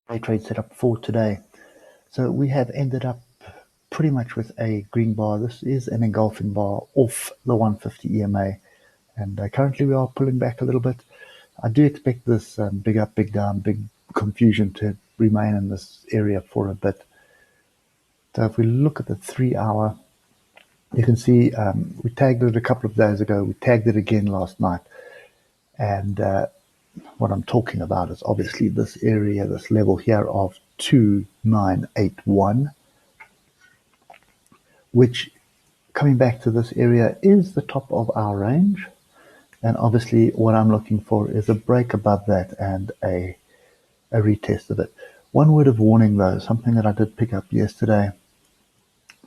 day trade setup for today. So we have ended up pretty much with a green bar. This is an engulfing bar off the 150 EMA, and currently we are pulling back a little bit. I do expect this big up, big down, big confusion to remain in this area for a bit. So if we look at the 3 hour, you can see we tagged it a couple of days ago. We tagged it again last night. And what I'm talking about is obviously this area, this level here of 2981, which, coming back to this area, is the top of our range. And obviously what I'm looking for is a break above that and a retest of it. One word of warning though, something that I did pick up yesterday: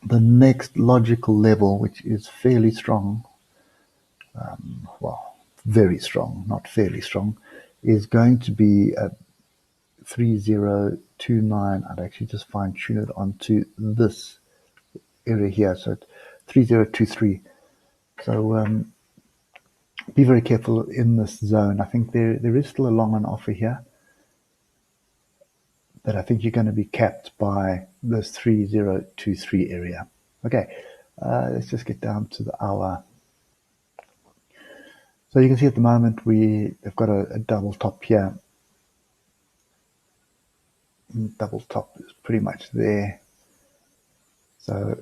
the next logical level, which is fairly strong, well, very strong, not fairly strong, is going to be 3029. I'd actually just fine tune it onto this area here, so 3023. So be very careful in this zone. I think there is still a long on offer here, but I think you're going to be capped by this 3023 area. Okay, let's just get down to the hour. So you can see at the moment we've got a double top here. Double top is pretty much there. So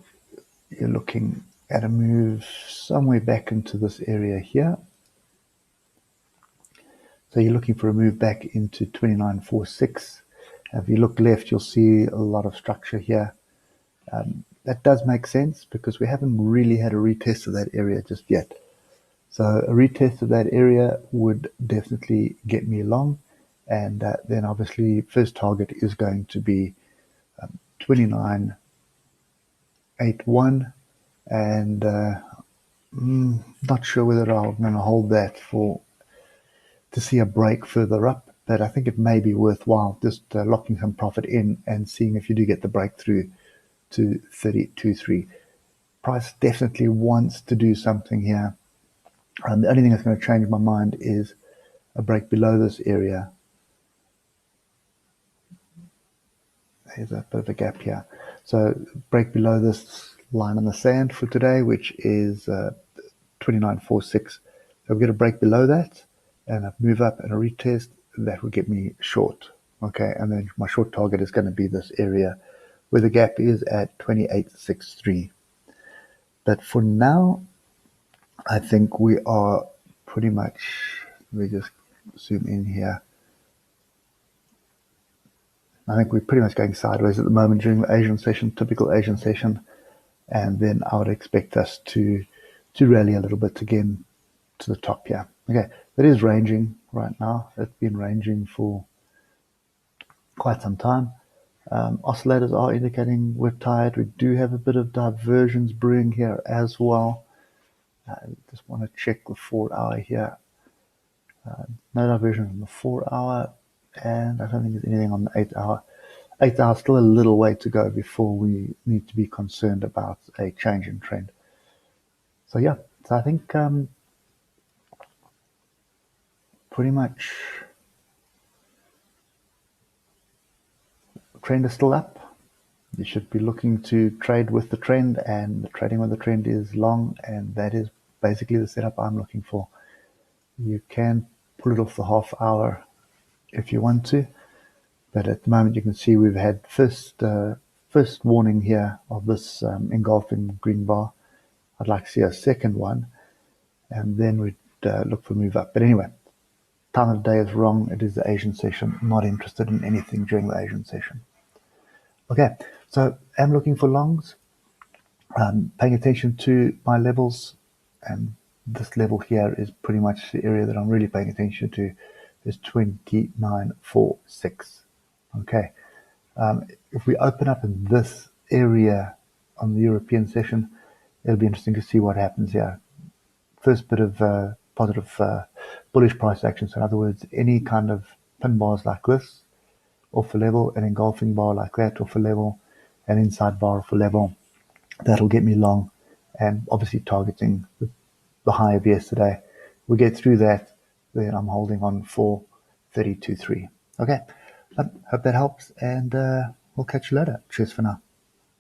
you're looking at a move somewhere back into this area here. So you're looking for a move back into 2946. If you look left, you'll see a lot of structure here. That does make sense because we haven't really had a retest of that area just yet. So a retest of that area would definitely get me along. And then obviously first target is going to be 2981, and not sure whether I'm going to hold that to see a break further up, but I think it may be worthwhile just locking some profit in and seeing if you do get the breakthrough to 32.3. Price definitely wants to do something here. The only thing that's going to change my mind is a break below this area. There's a bit of a gap here. So break below this line in the sand for today, which is 2946. So we get a break below that and a move up and a retest. That will get me short. Okay, and then my short target is going to be this area where the gap is at 2863. But for now, I think we are pretty much, let me just zoom in here. I think we're pretty much going sideways at the moment during the Asian session, typical Asian session. And then I would expect us to rally a little bit again to the top here. Okay, that is ranging right now. It's been ranging for quite some time. Oscillators are indicating we're tired. We do have a bit of diversions brewing here as well. Just want to check the 4 hour here. No diversion on the 4 hour, and I don't think there's anything on the 8 hour. 8 hours, still a little way to go before we need to be concerned about a change in trend. So yeah, so I think pretty much the trend is still up. You should be looking to trade with the trend, and the trading with the trend is long, and that is basically the setup I'm looking for. You can pull it off the half hour if you want to, but at the moment you can see we've had first warning here of this engulfing green bar. I'd like to see a second one, and then we'd look for a move up. But anyway, time of the day is wrong. It is the Asian session. I'm not interested in anything during the Asian session. Okay, so I'm looking for longs, paying attention to my levels, and this level here is pretty much the area that I'm really paying attention to, is 2946. Okay, if we open up in this area on the European session, it'll be interesting to see what happens here. First bit of positive bullish price action. So in other words, any kind of pin bars like this off a level, an engulfing bar like that off a level, an inside bar off a level, that'll get me long, and obviously targeting the high of yesterday. We get through that, then I'm holding on for 32.3. Okay, Hope that helps, and we'll catch you later. Cheers for now.